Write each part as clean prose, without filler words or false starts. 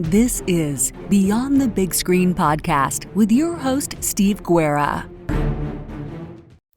This is Beyond the Big Screen podcast with your host, Steve Guerra.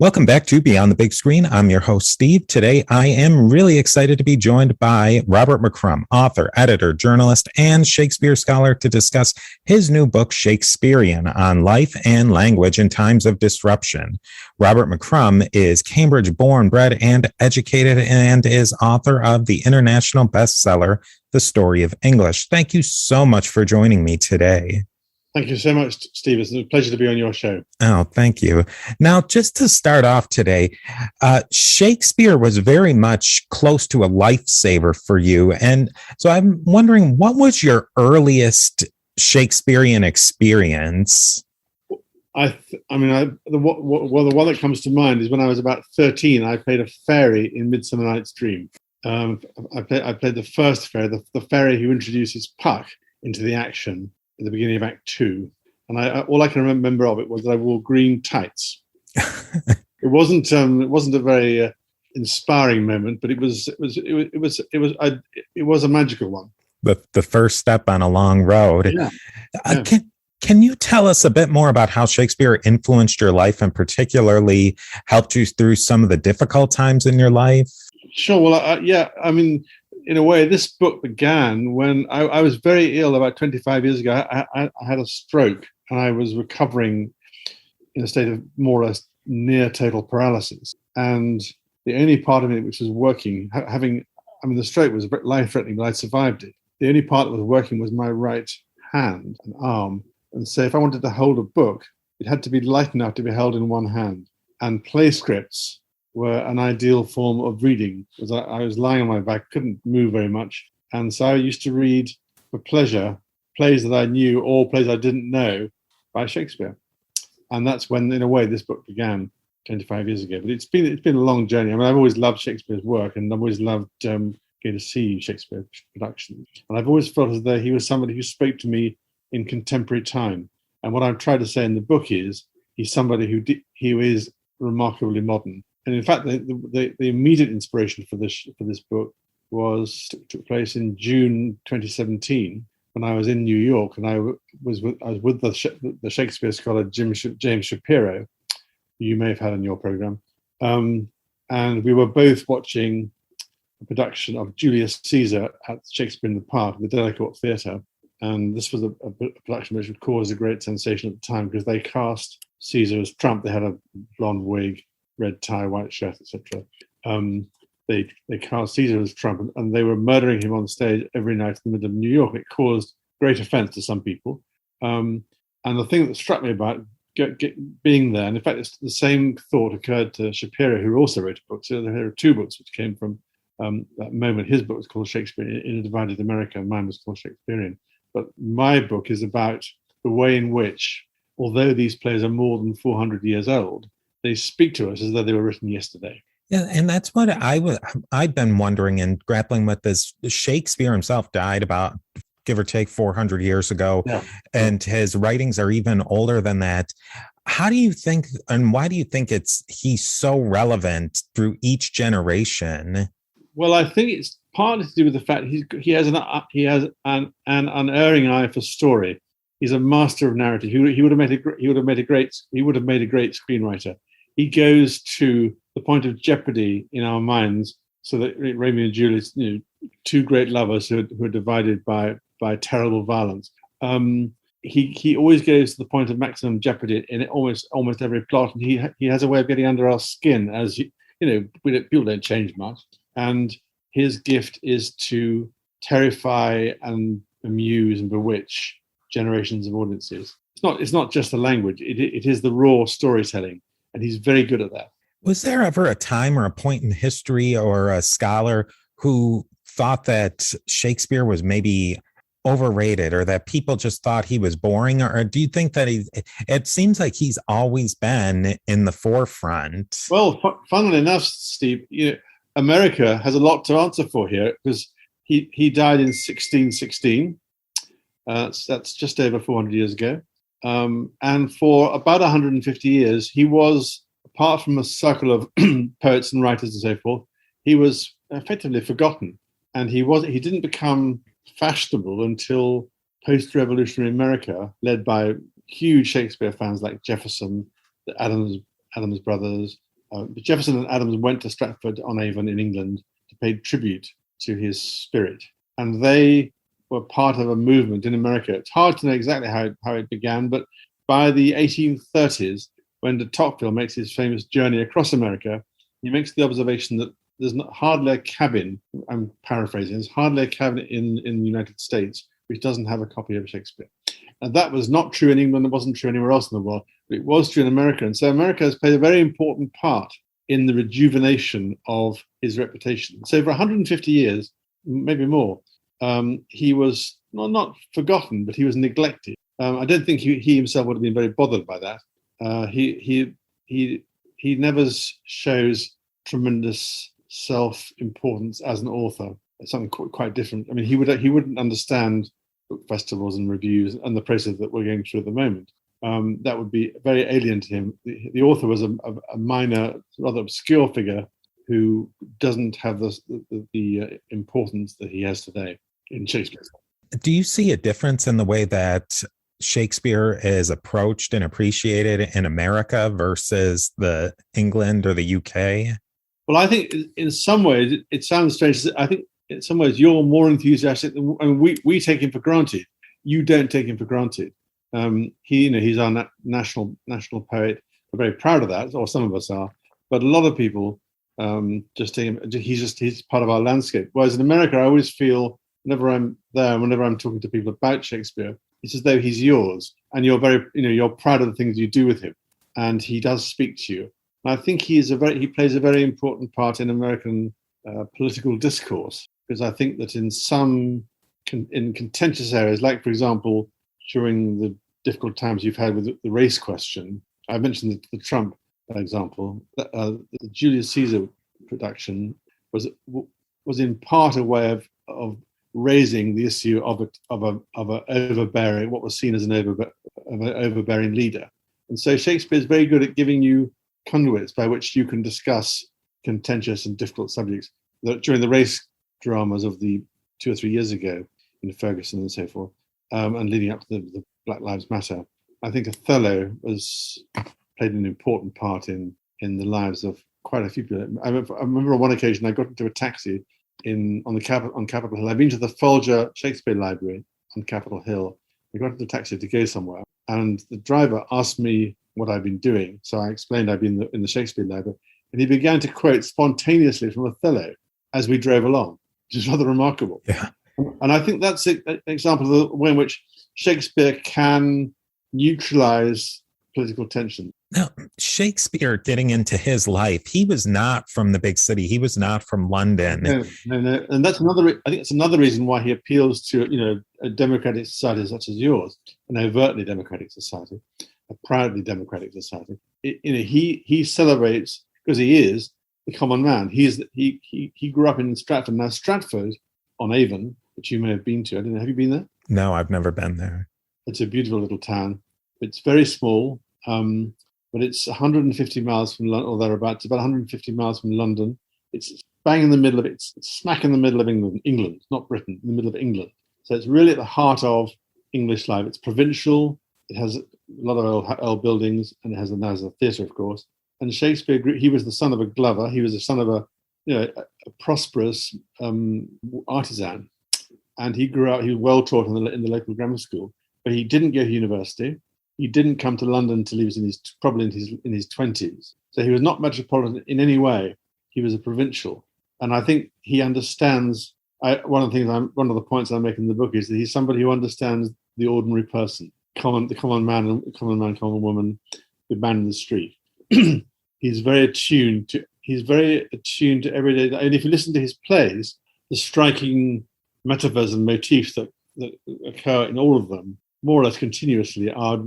Welcome back to Beyond the Big Screen. I'm your host, Steve. Today, I am really excited to be joined by Robert McCrum, author, editor, journalist, and Shakespeare scholar to discuss his new book, Shakespearean, on life and language in times of disruption. Robert McCrum is Cambridge-born, bred, and educated, and is author of the international bestseller, The Story of English. Thank you so much for joining me today. Thank you so much, Steve. It's a pleasure to be on your show. Oh, thank you. Now, just to start off today, Shakespeare was very much close to a lifesaver for you. And so I'm wondering, what was your earliest Shakespearean experience? The one that comes to mind is when I was about 13, I played a fairy in Midsummer Night's Dream. I played the first fairy, the fairy who introduces Puck into the action at the beginning of Act 2, and all I can remember of it was that I wore green tights. It wasn't a very inspiring moment, but it was a magical one. The first step on a long road. Yeah. Can you tell us a bit more about how Shakespeare influenced your life and particularly helped you through some of the difficult times in your life? Sure. Well, in a way, this book began when I was very ill about 25 years ago. I had a stroke and I was recovering in a state of more or less near total paralysis. And the only part of it which was working, the stroke was life-threatening, but I survived it. The only part that was working was my right hand and arm. And so if I wanted to hold a book, it had to be light enough to be held in one hand. And play scripts were an ideal form of reading, because I was lying on my back, couldn't move very much. And so I used to read for pleasure plays that I knew or plays I didn't know by Shakespeare. And that's when, in a way, this book began 25 years ago. But it's been a long journey. I mean, I've always loved Shakespeare's work, and I've always loved going to see Shakespeare productions. And I've always felt as though he was somebody who spoke to me in contemporary time. And what I've tried to say in the book is he's somebody who is remarkably modern. And in fact, the immediate inspiration for this book took place in June 2017 when I was in New York, and I was with the Shakespeare scholar James Shapiro, who you may have had on your program, and we were both watching a production of Julius Caesar at Shakespeare in the Park, the Delacorte Theatre, and this was a production which would cause a great sensation at the time because they cast Caesar as Trump. They had a blonde wig, red tie, white shirt, etc. They cast Caesar as Trump, and they were murdering him on stage every night in the middle of New York. It caused great offence to some people. And the thing that struck me about being there, and in fact, it's the same thought occurred to Shapiro, who also wrote a book. So there are two books which came from that moment. His book was called Shakespeare in a Divided America, and mine was called Shakespearean. But my book is about the way in which, although these plays are more than 400 years old, they speak to us as though they were written yesterday. Yeah, and that's what I've been wondering and grappling with this. Shakespeare himself died about, give or take, 400 years ago, and his writings are even older than that. How do you think, and why do you think he's so relevant through each generation? Well, I think it's partly to do with the fact he has an unerring eye for story. He's a master of narrative. He would have made a great screenwriter. He goes to the point of jeopardy in our minds, so that Romeo and Juliet, two great lovers who are divided by terrible violence. He always goes to the point of maximum jeopardy in almost every plot, and he has a way of getting under our skin. As people don't change much, and his gift is to terrify and amuse and bewitch generations of audiences. It's not just the language; it is the raw storytelling, and he's very good at that. Was there ever a time or a point in history or a scholar who thought that Shakespeare was maybe overrated, or that people just thought he was boring? Or do you think that it seems like he's always been in the forefront? Well, funnily enough, Steve, America has a lot to answer for here, because he died in 1616. That's just over 400 years ago. And for about 150 years, he was, apart from a circle of poets and writers and so forth, he was effectively forgotten. And he didn't become fashionable until post-revolutionary America, led by huge Shakespeare fans like Jefferson, the Adams brothers. Jefferson and Adams went to Stratford-on-Avon in England to pay tribute to his spirit. And they were part of a movement in America. It's hard to know exactly how it began, but by the 1830s, when de Tocqueville makes his famous journey across America, he makes the observation that there's hardly a cabin, I'm paraphrasing, there's hardly a cabin in the United States which doesn't have a copy of Shakespeare. And that was not true in England, it wasn't true anywhere else in the world, but it was true in America. And so America has played a very important part in the rejuvenation of his reputation. So for 150 years, maybe more, he was not forgotten, but he was neglected. I don't think he himself would have been very bothered by that. He never shows tremendous self-importance as an author. It's something quite different. I mean, he wouldn't understand book festivals and reviews and the process that we're going through at the moment. That would be very alien to him. The author was a minor, rather obscure figure who doesn't have the importance that he has today in Shakespeare. Do you see a difference in the way that Shakespeare is approached and appreciated in America versus the England or the UK? Well, I think in some ways it sounds strange. I think in some ways you're more enthusiastic. I mean, we take him for granted. You don't take him for granted. He's our national poet. We're very proud of that, or some of us are. But a lot of people just take him. He's part of our landscape. Whereas in America, I always feel whenever I'm there, whenever I'm talking to people about Shakespeare, it's as though he's yours, and you're very, you're proud of the things you do with him, and he does speak to you. And I think he plays a very important part in American political discourse, because I think that in some in contentious areas, like for example, during the difficult times you've had with the race question, I mentioned the Trump example. The Julius Caesar production was in part a way of raising the issue of a overbearing, what was seen as an overbearing leader. And so Shakespeare is very good at giving you conduits by which you can discuss contentious and difficult subjects. During the race dramas of the 2 or 3 years ago in Ferguson and so forth, and leading up to the Black Lives Matter, I think Othello played an important part in the lives of quite a few people. I remember on one occasion I got into a taxi on Capitol Hill. I've been to the Folger Shakespeare Library on Capitol Hill. I got into the taxi to go somewhere, and the driver asked me what I'd been doing. So I explained I'd been in the Shakespeare Library, and he began to quote spontaneously from Othello as we drove along, which is rather remarkable. Yeah. And I think that's an example of the way in which Shakespeare can neutralize political tension. Now, Shakespeare, getting into his life, he was not from the big city. He was not from London. No. And that's I think it's another reason why he appeals to, a democratic society such as yours, an overtly democratic society, a proudly democratic society. He celebrates, because he is the common man. He grew up in Stratford. Now, Stratford-on-Avon, which you may have been to, I don't know, have you been there? No, I've never been there. It's a beautiful little town. It's very small, but it's 150 miles from London, or thereabouts, about 150 miles from London. It's bang in the middle of it. It's smack in the middle of England, not Britain, in the middle of England. So it's really at the heart of English life. It's provincial. It has a lot of old buildings, and it has a theatre, of course. And Shakespeare, he was the son of a glover. He was the son of a prosperous artisan. And he grew up, he was well taught in the local grammar school, but he didn't go to university. He didn't come to London until he was probably in his 20s. So he was not metropolitan in any way. He was a provincial. And I think he understands, one of the points I make in the book is that he's somebody who understands the ordinary person, the common man, common woman, the man in the street. He's very attuned to everyday. And if you listen to his plays, the striking metaphors and motifs that occur in all of them, more or less continuously, are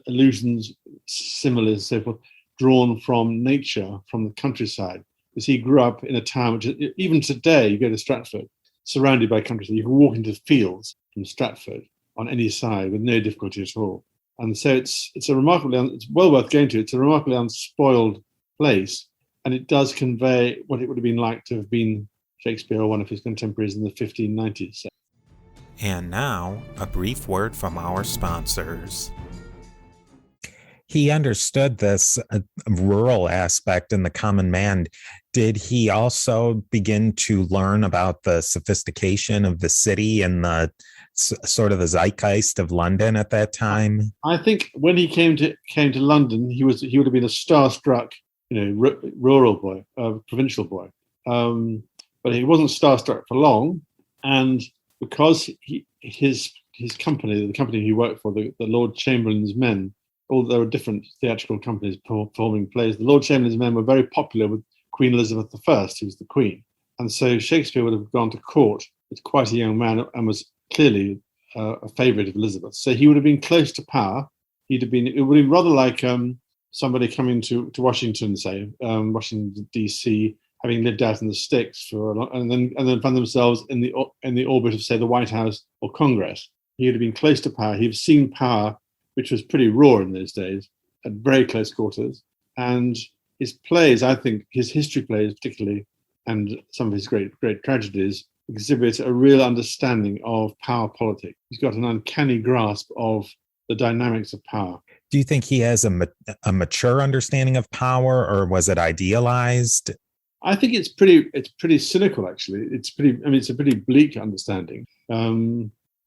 allusions, similes, so forth, drawn from nature, from the countryside. Because he grew up in a town which, even today, you go to Stratford, surrounded by countryside. You can walk into fields from Stratford on any side with no difficulty at all. And so it's well worth going to. It's a remarkably unspoiled place, and it does convey what it would have been like to have been Shakespeare or one of his contemporaries in the 1590s. And now, a brief word from our sponsors. He understood this rural aspect in the common man. Did he also begin to learn about the sophistication of the city and the sort of the zeitgeist of London at that time? I think when he came to London, he would have been a starstruck, rural boy, provincial boy. But he wasn't starstruck for long, and because his company, the company he worked for, the Lord Chamberlain's Men, although there were different theatrical companies performing plays, the Lord Chamberlain's Men were very popular with Queen Elizabeth I, who was the Queen. And so Shakespeare would have gone to court as quite a young man and was clearly a favourite of Elizabeth. So he would have been close to power. It would have been rather like somebody coming to Washington, say, Washington, D.C., having lived out in the sticks for a long, and then find themselves in the orbit of, say, the White House or Congress. He would have been close to power. He'd have seen power, which was pretty raw in those days, at very close quarters. And his plays, I think, his history plays particularly, and some of his great tragedies, exhibit a real understanding of power politics. He's got an uncanny grasp of the dynamics of power. Do you think he has a mature understanding of power, or was it idealized? I think it's pretty cynical, actually. It's a pretty bleak understanding.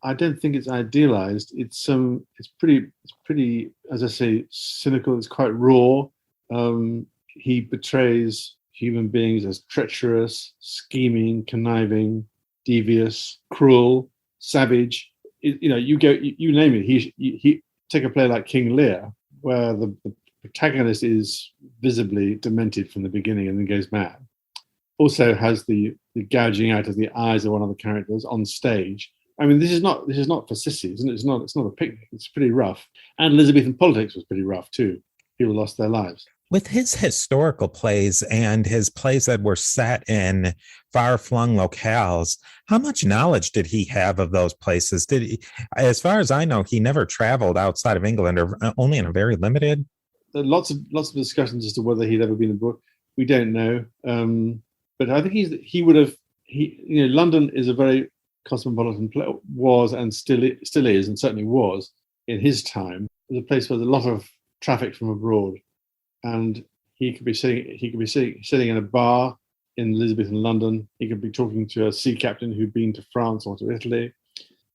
I don't think it's idealized. It's pretty, as I say, cynical. It's quite raw. He portrays human beings as treacherous, scheming, conniving, devious, cruel, savage. You name it. He take a play like King Lear, where the protagonist is visibly demented from the beginning and then goes mad. Also has the gouging out of the eyes of one of the characters on stage. I mean, this is not for sissies, and it's not a picnic. It's pretty rough. And Elizabethan politics was pretty rough too. People lost their lives. With his historical plays and his plays that were set in far-flung locales, how much knowledge did he have of those places? Did he, as far as I know, he never traveled outside of England, or only in a very limited? There are lots of discussions as to whether he'd ever been abroad. We don't know, but I think London is a very cosmopolitan place, was and still is, and certainly was in his time. It was a place where there's a lot of traffic from abroad, and he could be sitting in a bar in Elizabethan London. He could be talking to a sea captain who'd been to France or to Italy.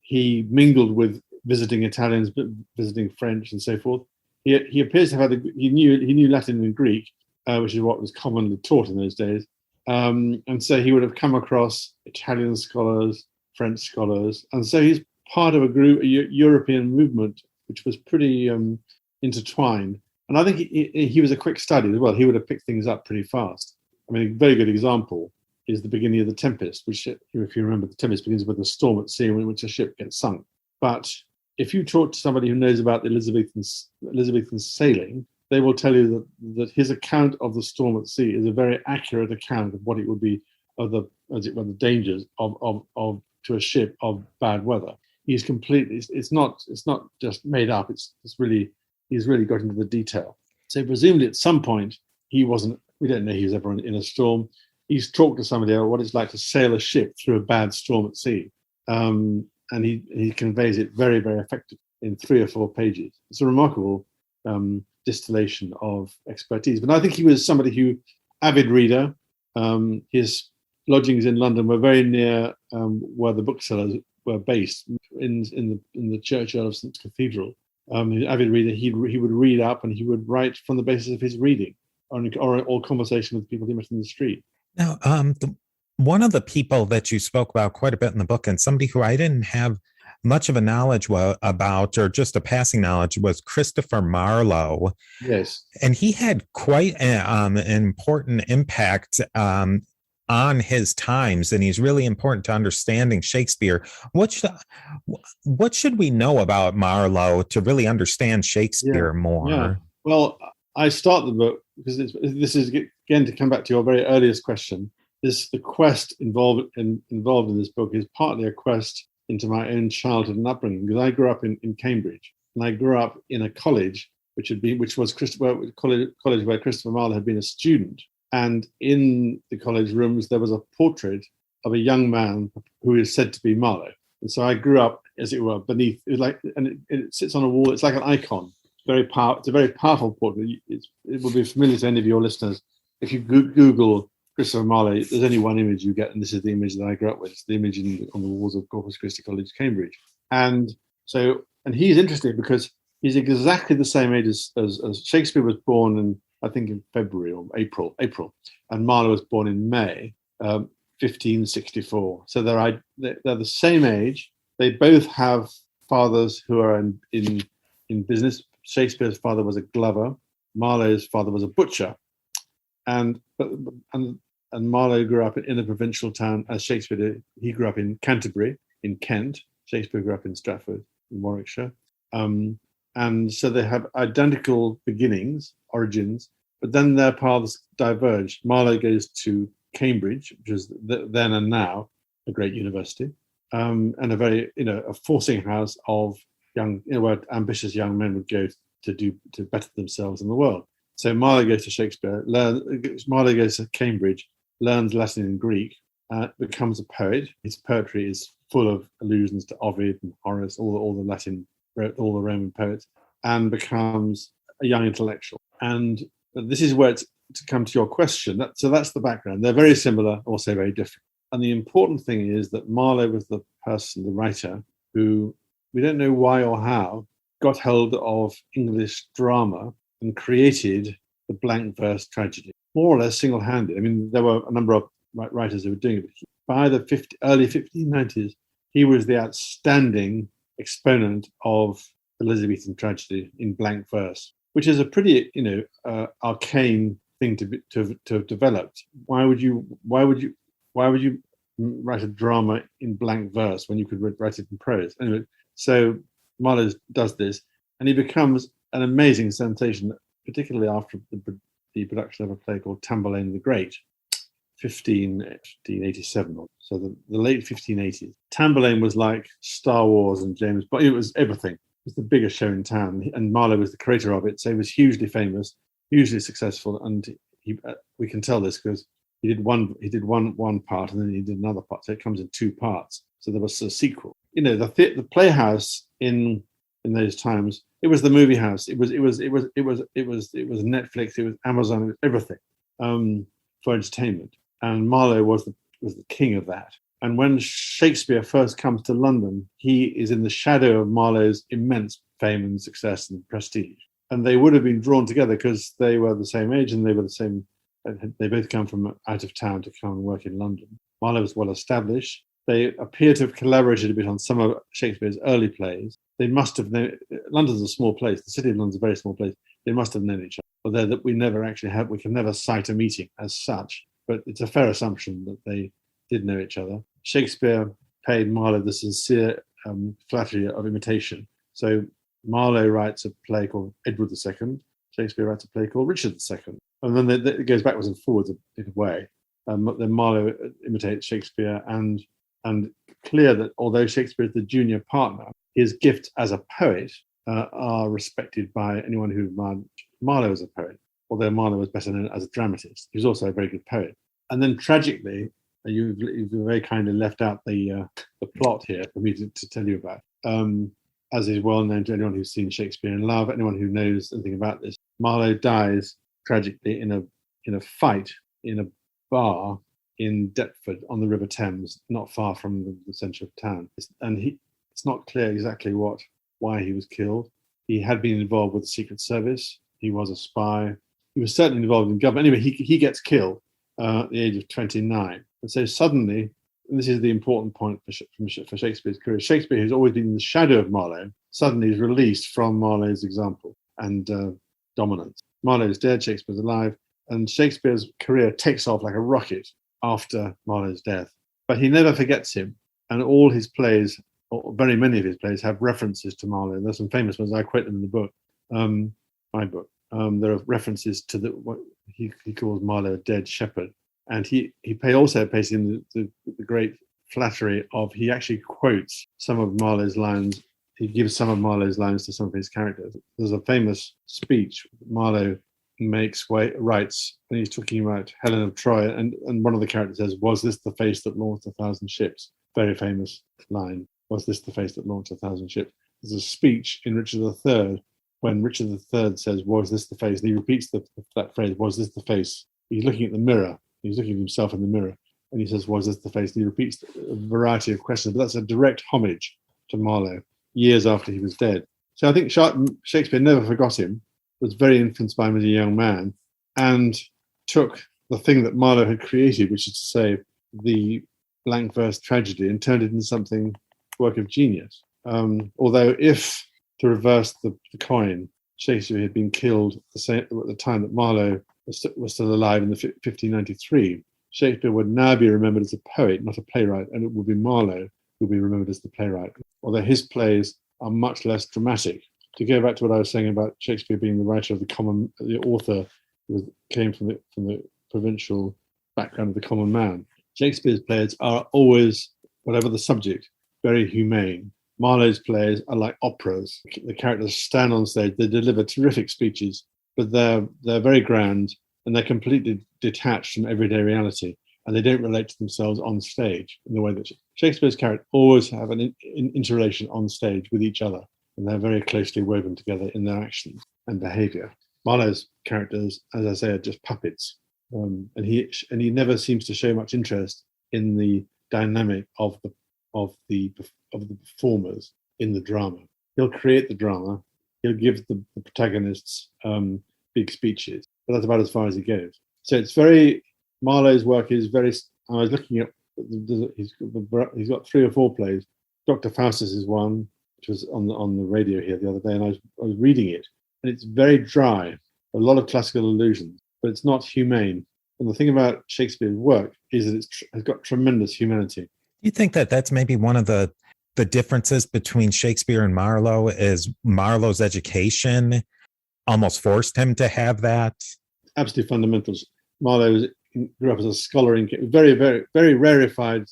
He mingled with visiting Italians, visiting French, and so forth. He appears to have he knew Latin and Greek, which is what was commonly taught in those days, and so he would have come across Italian scholars, French scholars, and so he's part of a European movement which was pretty intertwined. And I think he was a quick study as well. He would have picked things up pretty fast. I mean, a very good example is the beginning of The Tempest, which, if you remember, The Tempest begins with a storm at sea in which a ship gets sunk. But if you talk to somebody who knows about the Elizabethan sailing, they will tell you that his account of the storm at sea is a very accurate account of what it would be of the dangers of to a ship of bad weather. He's completely. It's not just made up. He's really got into the detail. So presumably at some point he wasn't. We don't know he was ever in a storm. He's talked to somebody about what it's like to sail a ship through a bad storm at sea, and he conveys it very, very effectively in 3 or 4 pages. It's a remarkable distillation of expertise. But I think he was somebody who, avid reader. His lodgings in London were very near where the booksellers were based in the churchyard of St Cathedral. An avid reader, he would read up and he would write from the basis of his reading or conversation with people he met in the street. Now, one of the people that you spoke about quite a bit in the book, and somebody who I didn't have much of a knowledge about, or just a passing knowledge, was Christopher Marlowe. Yes. And he had quite an important impact on his times, and he's really important to understanding Shakespeare. What should we know about Marlowe to really understand Shakespeare more? Yeah. Well, I start the book because this is, again, to come back to your very earliest question. The quest involved in this book is partly a quest into my own childhood and upbringing, because I grew up in Cambridge, and I grew up in a college which was college where Christopher Marlowe had been a student. And in the college rooms, there was a portrait of a young man who is said to be Marlowe. And so I grew up, as it were, beneath. It was like, and it sits on a wall. It's like an icon. It's a very powerful portrait. It will be familiar to any of your listeners. If you Google Christopher Marlowe, there's only one image you get, and this is the image that I grew up with. It's the image on the walls of Corpus Christi College, Cambridge. And he's interesting because he's exactly the same age as Shakespeare was born in, I think, in February or April, and Marlowe was born in May, 1564. So they're the same age. They both have fathers who are in business. Shakespeare's father was a glover. Marlowe's father was a butcher, and Marlowe grew up in a provincial town as Shakespeare did. He grew up in Canterbury, in Kent. Shakespeare grew up in Stratford, in Warwickshire. And so they have identical origins, but then their paths diverge. Marlowe goes to Cambridge, which is then and now a great university, and a very, a forcing house of young, where ambitious young men would go to better themselves in the world. So Marlowe goes to Shakespeare, Marlowe goes to Cambridge, learns Latin and Greek, becomes a poet. His poetry is full of allusions to Ovid and Horace, all the Latin, all the Roman poets, and becomes a young intellectual. And this is where it's to come to your question. So that's the background. They're very similar, also very different. And the important thing is that Marlowe was the person, the writer, who, we don't know why or how, got hold of English drama and created the blank verse tragedy, more or less single-handed. I mean, there were a number of writers who were doing it. By the early 1590s, he was the outstanding exponent of Elizabethan tragedy in blank verse, which is a pretty, arcane thing to have developed. Why would you write a drama in blank verse when you could write it in prose? Anyway, so Marlowe does this, and he becomes an amazing sensation, particularly after the production of a play called Tamburlaine the Great, 1587. So the late 1580s. Tamburlaine was like Star Wars and James Bond. It was everything. It was the biggest show in town, and Marlowe was the creator of it. So he was hugely famous, hugely successful, and we can tell this because he did one part, and then he did another part. So it comes in two parts. So there was a sequel. The Playhouse in those times, it was the movie house. It was Netflix. It was Amazon. It was everything for entertainment. And Marlowe was the king of that. And when Shakespeare first comes to London, he is in the shadow of Marlowe's immense fame and success and prestige. And they would have been drawn together because they were the same age and they were the same. They both come from out of town to come and work in London. Marlowe was well established. They appear to have collaborated a bit on some of Shakespeare's early plays. They must have known. London's a small place. The city of London's a very small place. They must have known each other. Although that we can never cite a meeting as such. But it's a fair assumption that they did know each other. Shakespeare paid Marlowe the sincere flattery of imitation. So Marlowe writes a play called Edward II. Shakespeare writes a play called Richard II. And then it goes backwards and forwards in a way. Then Marlowe imitates Shakespeare, and clear that although Shakespeare is the junior partner, his gifts as a poet are respected by anyone who admired Marlowe as a poet, although Marlowe was better known as a dramatist. He was also a very good poet. And then tragically, you've very kindly left out the plot here for me to tell you about. As is well known to anyone who's seen Shakespeare in Love, anyone who knows anything about this, Marlowe dies tragically in a fight in a bar in Deptford on the River Thames, not far from the centre of town. And it's not clear exactly why he was killed. He had been involved with the Secret Service. He was a spy. He was certainly involved in government. Anyway, he gets killed at the age of 29. And so suddenly, and this is the important point for Shakespeare's career, Shakespeare has always been in the shadow of Marlowe, suddenly is released from Marlowe's example and dominance. Marlowe is dead, Shakespeare's alive, and Shakespeare's career takes off like a rocket after Marlowe's death. But he never forgets him, and all his plays, or very many of his plays, have references to Marlowe. There's some famous ones. I quote them in the book, my book. There are references to what he calls Marlowe a dead shepherd, and he also pays him the great flattery of, he actually quotes some of Marlowe's lines. He gives some of Marlowe's lines to some of his characters. There's a famous speech Marlowe writes when he's talking about Helen of Troy, and one of the characters says, "Was this the face that launched 1,000 ships?" Very famous line was this the face that launched 1,000 ships? There's a speech in Richard III when Richard III says, was this the face? And he repeats that phrase, was this the face? He's looking at the mirror. He's looking at himself in the mirror. And he says, was this the face? And he repeats a variety of questions. But that's a direct homage to Marlowe years after he was dead. So I think Shakespeare never forgot him, was very influenced by him as a young man, and took the thing that Marlowe had created, which is to say the blank verse tragedy, and turned it into something, work of genius. Although if, to reverse the coin, Shakespeare had been killed at the time that Marlowe was still alive in 1593, Shakespeare would now be remembered as a poet, not a playwright, and it would be Marlowe who would be remembered as the playwright, although his plays are much less dramatic. To go back to what I was saying about Shakespeare being the writer of the author who came from the provincial background of the common man, Shakespeare's plays are always, whatever the subject, very humane. Marlowe's plays are like operas. The characters stand on stage, they deliver terrific speeches, but they're very grand, and they're completely detached from everyday reality, and they don't relate to themselves on stage in the way that Shakespeare's characters always have an interrelation on stage with each other, and they're very closely woven together in their actions and behaviour. Marlowe's characters, as I say, are just puppets, and he never seems to show much interest in the dynamic of the performers in the drama. He'll create the drama, he'll give the protagonists big speeches, but that's about as far as he goes. So Marlowe's work is very. I was looking at. He's got 3 or 4 plays. Dr. Faustus is one, which was on the radio here the other day, and I was reading it, and it's very dry. A lot of classical allusions, but it's not humane. And the thing about Shakespeare's work is that it has got tremendous humanity. You think that that's maybe one of the differences between Shakespeare and Marlowe is Marlowe's education almost forced him to have that? Absolutely fundamentals. Marlowe grew up as a scholar in very, very, very rarefied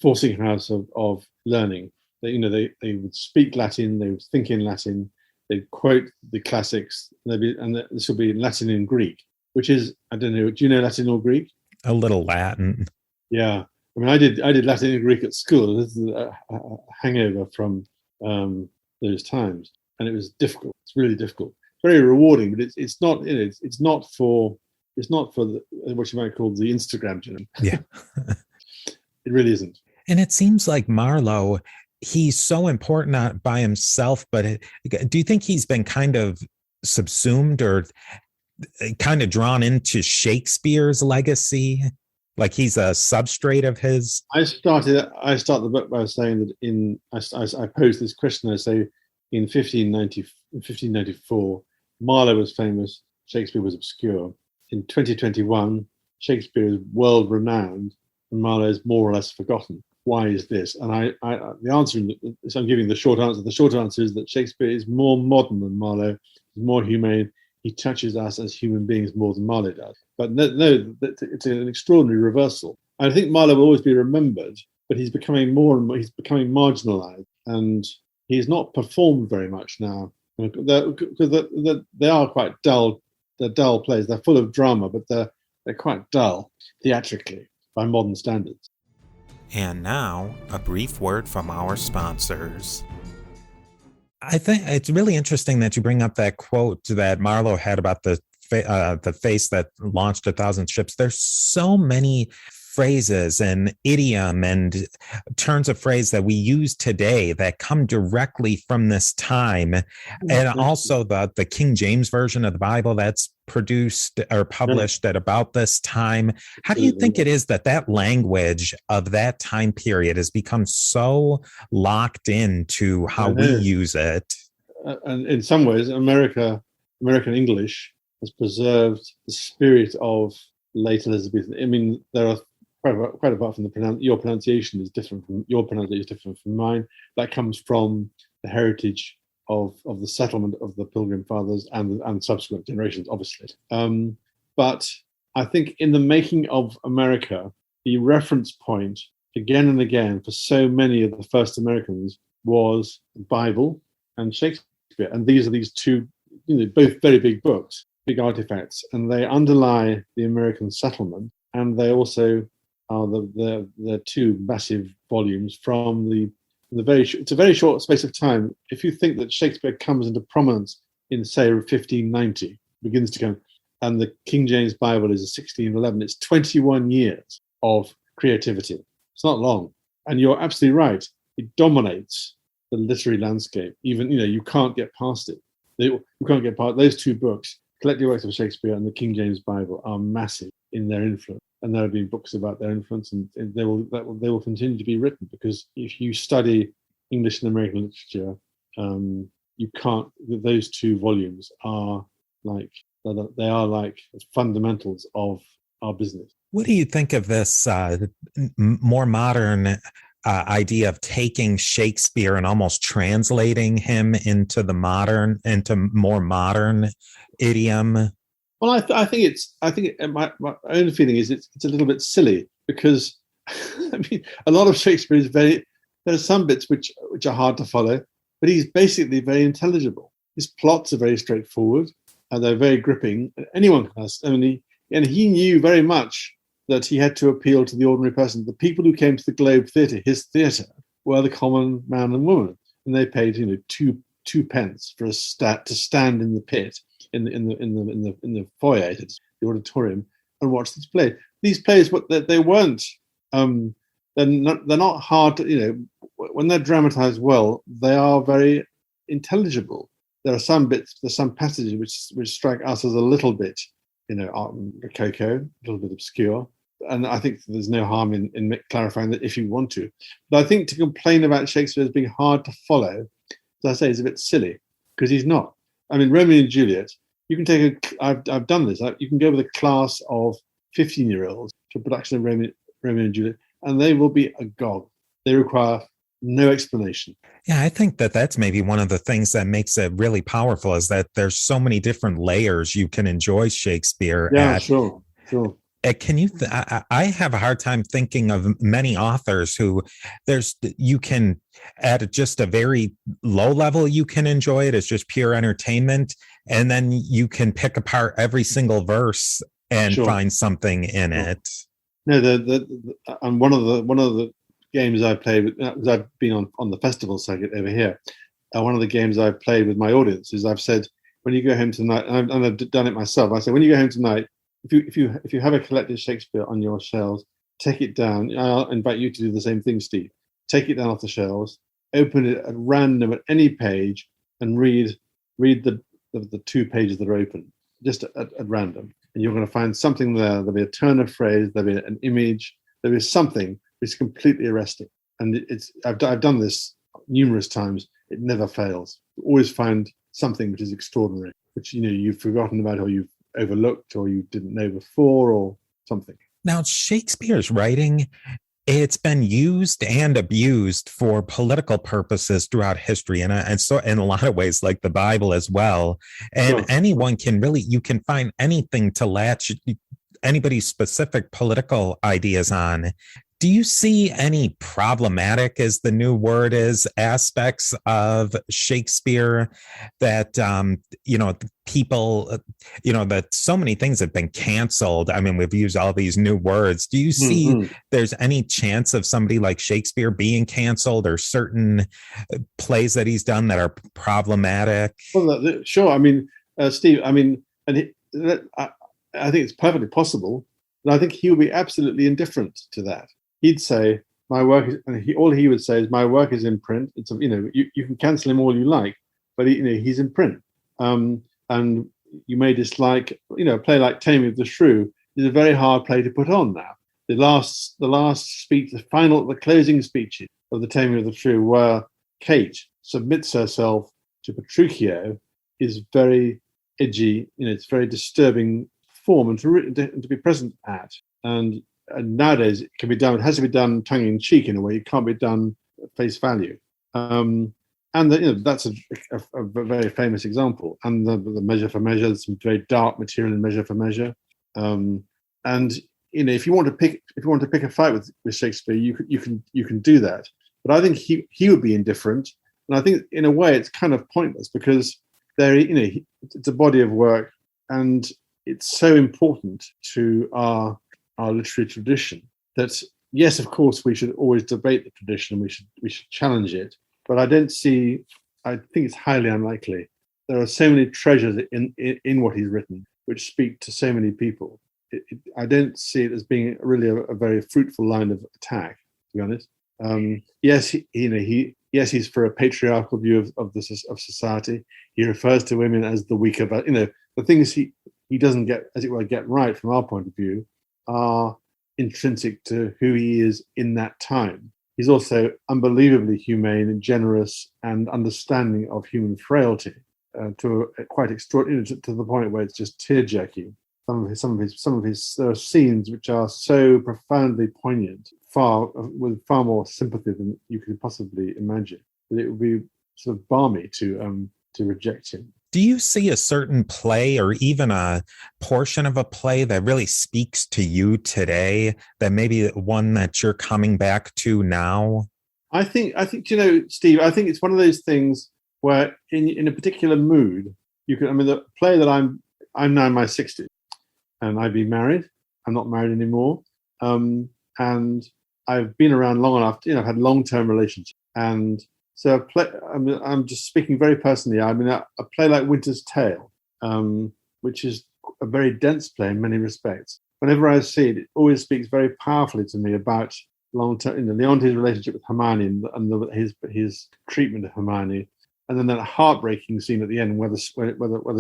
forcing house of learning. They would speak Latin, they would think in Latin, they'd quote the classics, and this will be Latin and Greek, which is, I don't know, do you know Latin or Greek? A little Latin. Yeah. I mean, I did Latin and Greek at school. This is a hangover from those times, and it was difficult. It's really difficult. Very rewarding, but it's not. It's not for what you might call the Instagram generation. Yeah, it really isn't. And it seems like Marlowe, he's so important not by himself, but do you think he's been kind of subsumed or kind of drawn into Shakespeare's legacy? Like he's a substrate of his. I start the book by saying that I posed this question. I say in 1594, Marlowe was famous, Shakespeare was obscure. In 2021, Shakespeare is world renowned, and Marlowe is more or less forgotten. Why is this? And the answer, so I'm giving the short answer. The short answer is that Shakespeare is more modern than Marlowe, more humane. He touches us as human beings more than Marlowe does. But no, it's an extraordinary reversal. I think Marlowe will always be remembered, but he's becoming he's becoming marginalized, and he's not performed very much now. Because they are quite dull. They're dull plays. They're full of drama, but they're quite dull theatrically by modern standards. And now, a brief word from our sponsors. I think it's really interesting that you bring up that quote that Marlowe had about the face that launched 1,000 ships. There's so many phrases and idiom and turns of phrase that we use today that come directly from this time. And also the King James Version of the Bible that's produced or published at about this time. How do you think it is that language of that time period has become so locked into how we use it? And in some ways, American English has preserved the spirit of late Elizabethan. I mean, there are quite apart from your pronunciation is different from mine. That comes from the heritage of the settlement of the Pilgrim Fathers and subsequent generations, obviously. But I think in the making of America, the reference point again and again for so many of the first Americans was the Bible and Shakespeare. And these two, both very big books, big artifacts, and they underlie the American settlement, and they also are the two massive volumes from the it's a very short space of time. If you think that Shakespeare comes into prominence in, say, 1590, begins to come, and the King James Bible is 1611, it's 21 years of creativity. It's not long. And you're absolutely right. It dominates the literary landscape. Even, you can't get past it. You can't get past those two books. Collected Works of Shakespeare and the King James Bible are massive in their influence. And there have been books about their influence, and they will continue to be written, because if you study English and American literature, you can't. Those two volumes are like fundamentals of our business. What do you think of this more modern idea of taking Shakespeare and almost translating him into more modern idiom? Well, I think my own feeling is it's a little bit silly, because I mean, a lot of Shakespeare is there are some bits which are hard to follow, but he's basically very intelligible. His plots are very straightforward, and they're very gripping. Anyone can understand. And he knew very much that he had to appeal to the ordinary person. The people who came to the Globe Theatre, his theatre, were the common man and woman, and they paid two pence for to stand in the pit in the foyer, the auditorium, and watch this play. These plays, they weren't. They're not hard to, when they're dramatized well, they are very intelligible. There are some passages which strike us as a little bit, rococo, a little bit obscure. And I think there's no harm in clarifying that if you want to. But I think to complain about Shakespeare as being hard to follow, as I say, is a bit silly, because he's not. I mean, Romeo and Juliet, you can take I've done this. You can go with a class of 15-year-olds to a production of Romeo and Juliet, and they will be agog. They require no explanation. Yeah, I think that's maybe one of the things that makes it really powerful, is that there's so many different layers you can enjoy Shakespeare at. Sure. Can you? I have a hard time thinking of many authors who you can, at just a very low level, you can enjoy it as just pure entertainment, and then you can pick apart every single verse and find something in it. No, and one of the games I played with, because I've been on the festival circuit over here. One of the games I've played with my audience is I've said, when you go home tonight, and I've done it myself. I say, when you go home tonight, if you have a collected Shakespeare on your shelves, take it down. I'll invite you to do the same thing, Steve. Take it down off the shelves, open it at random at any page, and read the 2 pages that are open, just at random. And you're going to find something there. There'll be a turn of phrase. There'll be an image. There'll be something which is completely arresting. And I've done this numerous times. It never fails. You always find something which is extraordinary, which you've forgotten about, or you've overlooked, or you didn't know before, or something. Now, Shakespeare's writing, it's been used and abused for political purposes throughout history, and so in a lot of ways, like the Bible as well. And anyone you can find anything to latch anybody's specific political ideas on. Do you see any problematic, as the new word is, aspects of Shakespeare that, people, that so many things have been canceled? I mean, we've used all these new words. Do you see there's any chance of somebody like Shakespeare being canceled, or certain plays that he's done that are problematic? Well, sure. I mean, Steve, I think it's perfectly possible. And I think he'll be absolutely indifferent to that. He'd say, my work is, and all he would say is, my work is in print. It's, you can cancel him all you like, but he's in print. And you may dislike, a play like Taming of the Shrew is a very hard play to put on now. The last speech, the closing speeches of the Taming of the Shrew, where Kate submits herself to Petruchio, is very edgy. It's very disturbing form, and to be present at. And nowadays it can be done. It has to be done tongue in cheek in a way. It can't be done at face value. And that's a very famous example. And the Measure for Measure, there's some very dark material in Measure for Measure. And if you want to pick a fight with Shakespeare, you can do that. But I think he would be indifferent. And I think in a way it's kind of pointless, because it's a body of work, and it's so important to our literary tradition that yes, of course, we should always debate the tradition. We should challenge it. But I don't see. I think it's highly unlikely. There are so many treasures in what he's written, which speak to so many people. I don't see it as being really a very fruitful line of attack, to be honest. Yes, he's for a patriarchal view of society. He refers to women as the weaker, but the things he doesn't get, as it were, get right from our point of view are intrinsic to who he is in that time. He's also unbelievably humane and generous and understanding of human frailty to a quite extraordinary, to the point where it's just tear-jerking. Some of his there are scenes which are so profoundly poignant, with far more sympathy than you could possibly imagine, that it would be sort of balmy to reject him. Do you see a certain play or even a portion of a play that really speaks to you today, that maybe one that you're coming back to now? I think Steve, I think it's one of those things where in a particular mood, you can, the play that I'm now in my 60s and I've been married. I'm not married anymore. And I've been around long enough, I've had long-term relationships. And so I'm just speaking very personally. A play like Winter's Tale, which is a very dense play in many respects. Whenever I see it, it always speaks very powerfully to me about long-term, Leontes' relationship with Hermione and his treatment of Hermione, and then that heartbreaking scene at the end, whether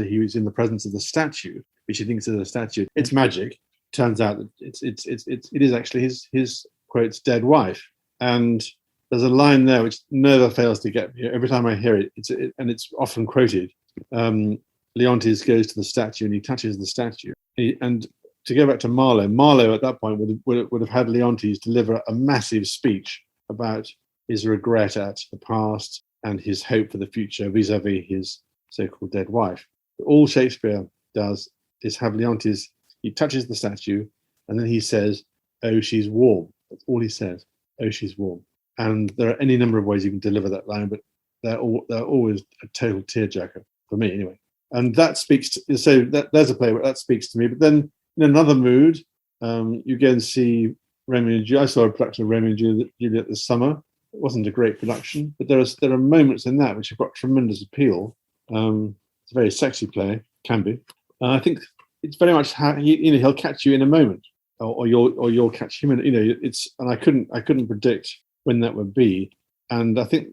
he was in the presence of the statue, which he thinks is a statue. It's magic. Turns out that it is actually his quotes dead wife, and there's a line there which never fails to get me. Every time I hear it, and it's often quoted. Leontes goes to the statue and he touches the statue. And to go back to Marlowe at that point would have had Leontes deliver a massive speech about his regret at the past and his hope for the future vis-a-vis his so-called dead wife. All Shakespeare does is have Leontes, he touches the statue, and then he says, "Oh, she's warm." That's all he says. "Oh, she's warm." And there are any number of ways you can deliver that line, but they're always a total tearjerker for me, anyway. And that speaks to, so there's a play where that speaks to me. But then in another mood, you go and see Romeo and Juliet. I saw a production of Romeo and Juliet this summer. It wasn't a great production, but there are moments in that which have got tremendous appeal. It's a very sexy play, can be. I think it's very much how he'll catch you in a moment, or you'll catch him in. And I couldn't predict when that would be. And I think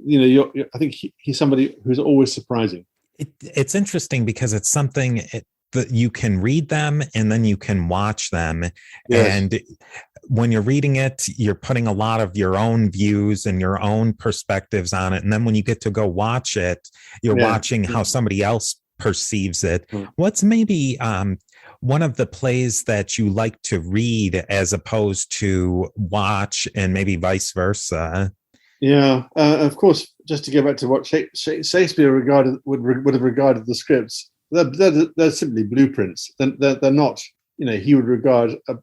I think he's somebody who's always surprising. It's interesting because it's something that you can read them and then you can watch them. Yes. And when you're reading it, you're putting a lot of your own views and your own perspectives on it. And then when you get to go watch it, you're watching how somebody else perceives it. What's maybe one of the plays that you like to read as opposed to watch, and maybe vice versa? Yeah, of course. Just to go back to what Shakespeare would have regarded the scripts, they're simply blueprints. They're not. He would regard a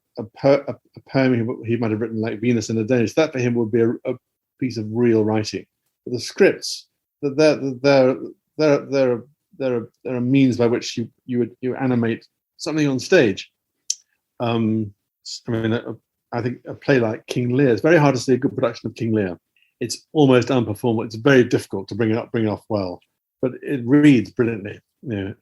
poem he might have written like Venus and Adonis. That for him would be a piece of real writing. But the scripts, they're a means by which you animate something on stage. I think a play like King Lear, it's very hard to see a good production of King Lear. It's almost unperformable. It's very difficult to bring it off well, but it reads brilliantly. You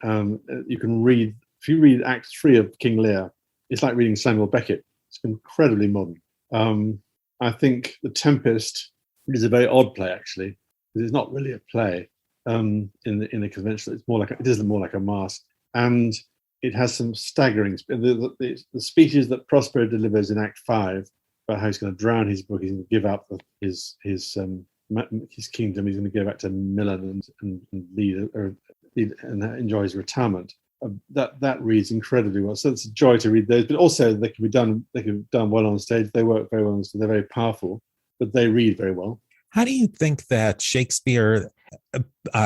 can read, if you read Act 3 of King Lear, it's like reading Samuel Beckett. It's incredibly modern. I think The Tempest is a very odd play, actually, because it's not really a play in the conventional. It is more like a masque, and it has some staggering. The speeches that Prospero delivers in Act 5 about how he's going to drown his book, he's going to give up his kingdom, he's going to go back to Milan and lead and enjoy his retirement. That reads incredibly well. So it's a joy to read those, but also they can be done well on stage. They work very well on stage. They're very powerful, but they read very well. How do you think that Shakespeare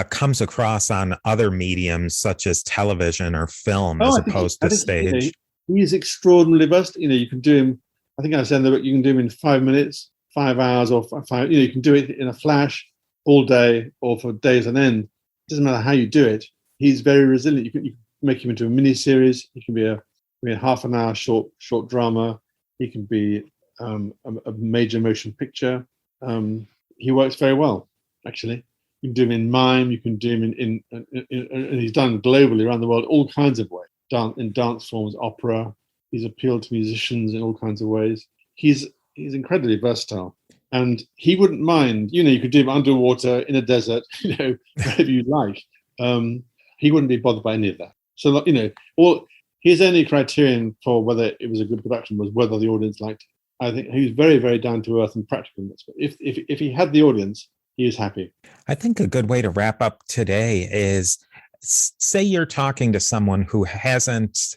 comes across on other mediums such as television or film as opposed to stage? He's extraordinarily versed. You can do him. I think I said that you can do him in 5 minutes, 5 hours, or 5. You can do it in a flash, all day, or for days on end. It doesn't matter how you do it. He's very resilient. You can make him into a mini series. He can be a half an hour short drama. He can be a major motion picture. He works very well, actually. You can do him in mime. You can do him in and he's done globally around the world, all kinds of ways. In dance forms, opera. He's appealed to musicians in all kinds of ways. He's incredibly versatile, and he wouldn't mind. You could do him underwater in a desert, wherever you like. He wouldn't be bothered by any of that. So, his only criterion for whether it was a good production was whether the audience liked it. I think he was very, very down to earth and practical in this. But if he had the audience, he was happy. I think a good way to wrap up today is, say you're talking to someone who hasn't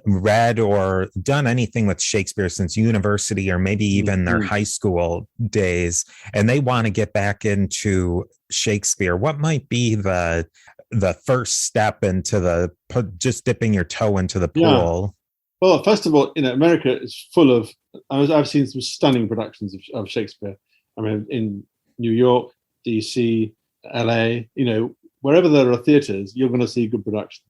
read or done anything with Shakespeare since university or maybe even their high school days, and they want to get back into Shakespeare. What might be the first step into just dipping your toe into the pool? Yeah. Well, first of all, America is full of. I've seen some stunning productions of Shakespeare. I mean, in New York, DC, LA, wherever there are theaters, you're going to see good production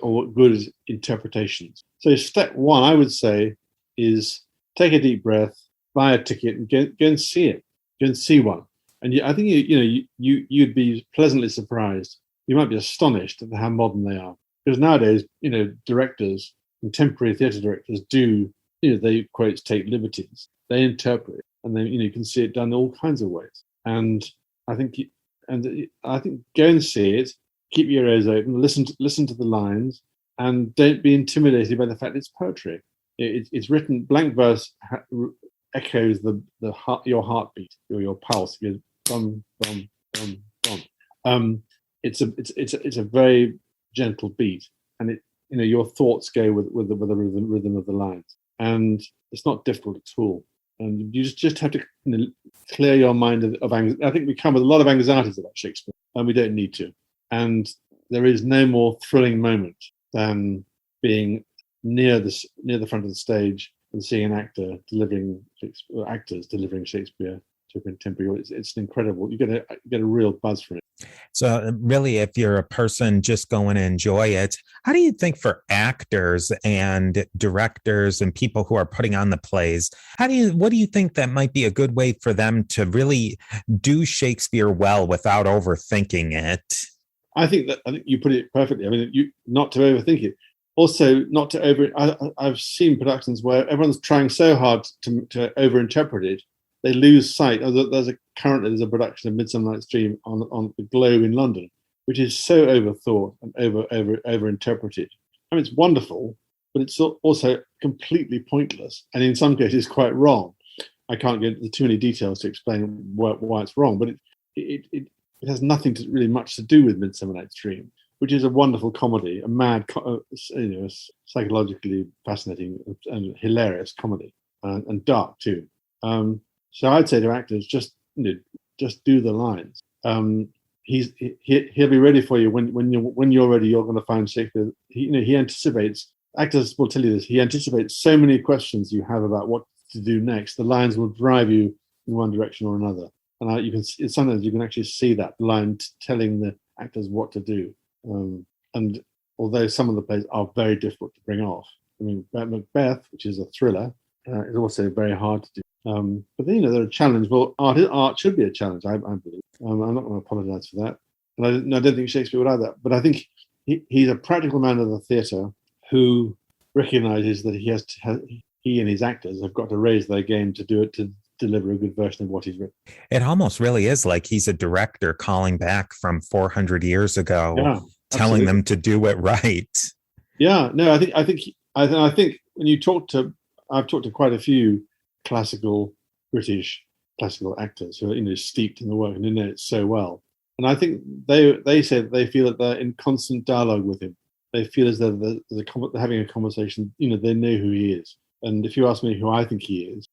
or good interpretations. So step one, I would say, is take a deep breath, buy a ticket, and go and see it. Go and see one. And I think you'd be pleasantly surprised. You might be astonished at how modern they are. Because nowadays, directors, contemporary theatre directors they quote take liberties. They interpret, and then you can see it done all kinds of ways. And I think go and see it. Keep your ears open. Listen to the lines, and don't be intimidated by the fact it's poetry. It's written. Blank verse echoes your heartbeat or your pulse. It goes bum bum bum bum. It's a very gentle beat, and your thoughts go with the rhythm of the lines, and it's not difficult at all. And you just have to clear your mind of anxiety. I think we come with a lot of anxieties about Shakespeare, and we don't need to. And there is no more thrilling moment than being near the front of the stage and seeing an actor delivering Shakespeare to a contemporary audience. It's incredible. You get a real buzz from it. So really, if you're a person just going to enjoy it, how do you think for actors and directors and people who are putting on the plays, what do you think that might be a good way for them to really do Shakespeare well without overthinking it? I think you put it perfectly. I mean, not to overthink it. Also, not to I've seen productions where everyone's trying so hard to overinterpret it, they lose sight. Currently there's a production of Midsummer Night's Dream on the Globe in London, which is so overthought and overinterpreted. I mean, it's wonderful, but it's also completely pointless, and in some cases quite wrong. I can't get into too many details to explain why it's wrong, but it has nothing really much to do with Midsummer Night's Dream, which is a wonderful comedy, a mad, psychologically fascinating and hilarious comedy, and dark too. So I'd say to actors, just do the lines. He'll be ready for you when you're ready. You're going to find Shakespeare. He anticipates. Actors will tell you this. He anticipates so many questions you have about what to do next. The lines will drive you in one direction or another, and sometimes you can actually see that line telling the actors what to do. And although some of the plays are very difficult to bring off, I mean, Macbeth, which is a thriller, is also very hard to do. But they're a challenge. Well, art should be a challenge, I believe. I'm not going to apologise for that, and I don't think Shakespeare would either. But I think he's a practical man of the theatre who recognises that he and his actors have got to raise their game to deliver a good version of what he's written. It almost really is like he's a director calling back from 400 years ago, telling them to do it right. Yeah, no, I think when you I've talked to quite a few British classical actors who are steeped in the work and they know it so well, and I think they said they feel that they're in constant dialogue with him. They feel as though they're having a conversation. They know who he is. And if you ask me who I think he is,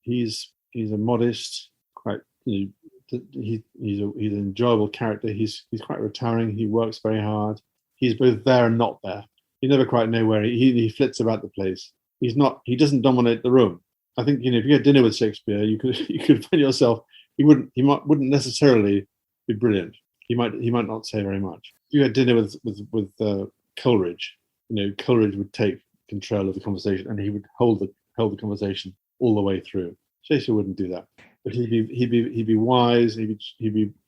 he's a modest, quite he's an enjoyable character. He's quite retiring. He works very hard. He's both there and not there. You never quite know where he flits about the place. He doesn't dominate the room. I think if you had dinner with Shakespeare, you could find yourself. He wouldn't necessarily be brilliant. He might not say very much. If you had dinner with Coleridge, Coleridge would take control of the conversation and he would hold the conversation. all the way through. Shakespeare wouldn't do that, but he'd be wise. You'd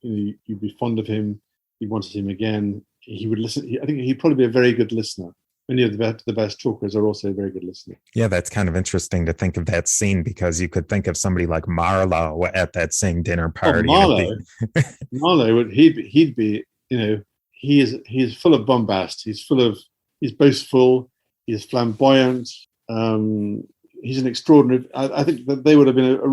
be fond of him. You wanted him again. He would listen. I think he'd probably be a very good listener. Many of the best talkers are also very good listeners. Yeah, that's kind of interesting to think of that scene, because you could think of somebody like Marlowe at that same dinner party. Marlowe would he'd be, he's full of bombast. He's boastful. He's flamboyant. He's an extraordinary. I think that they would have been a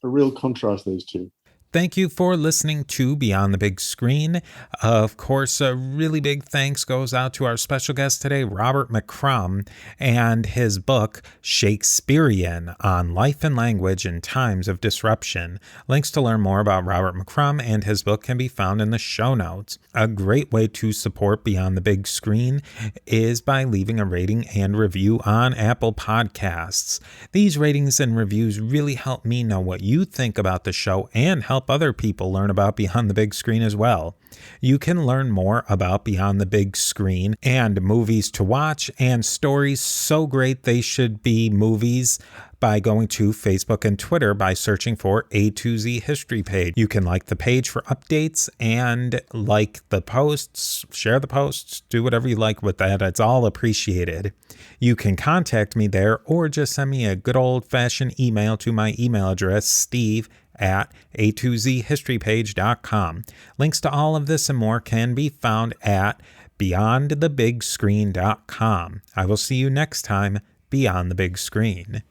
real contrast, those two. Thank you for listening to Beyond the Big Screen. Of course, a really big thanks goes out to our special guest today, Robert McCrum, and his book, Shakespearean, on life and language in times of disruption. Links to learn more about Robert McCrum and his book can be found in the show notes. A great way to support Beyond the Big Screen is by leaving a rating and review on Apple Podcasts. These ratings and reviews really help me know what you think about the show and help other people learn about Beyond the Big Screen as well. You can learn more about Beyond the Big Screen and movies to watch and stories so great they should be movies by going to Facebook and Twitter by searching for A to Z History Page. You can like the page for updates and like the posts, share the posts, do whatever you like with that. It's all appreciated. You can contact me there or just send me a good old-fashioned email to my email address, steve@a2zhistorypage.com. Links to all of this and more can be found at beyondthebigscreen.com. I will see you next time, Beyond the Big Screen.